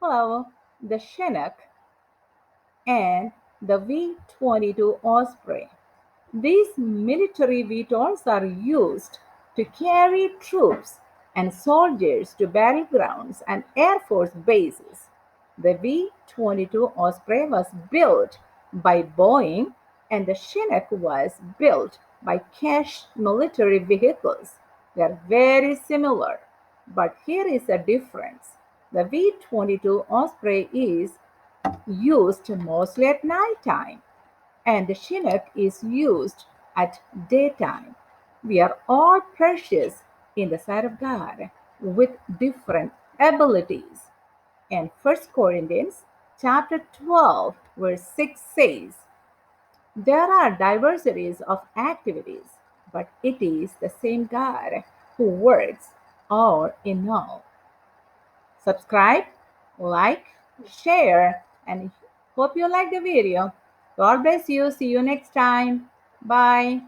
Hello, the Chinook and the V-22 Osprey. These military VTOLs are used to carry troops and soldiers to battlegrounds and Air Force bases. The V-22 Osprey was built by Boeing and the Chinook was built by Cash Military Vehicles. They are very similar, but here is a difference. The V-22 Osprey is used mostly at nighttime and the Chinook is used at daytime. We are all precious in the sight of God with different abilities. And First Corinthians chapter 12 verse 6 says, there are diversities of activities, but it is the same God who works all in all. Subscribe, like, share, and hope you like the video. God bless you. See you next time. Bye.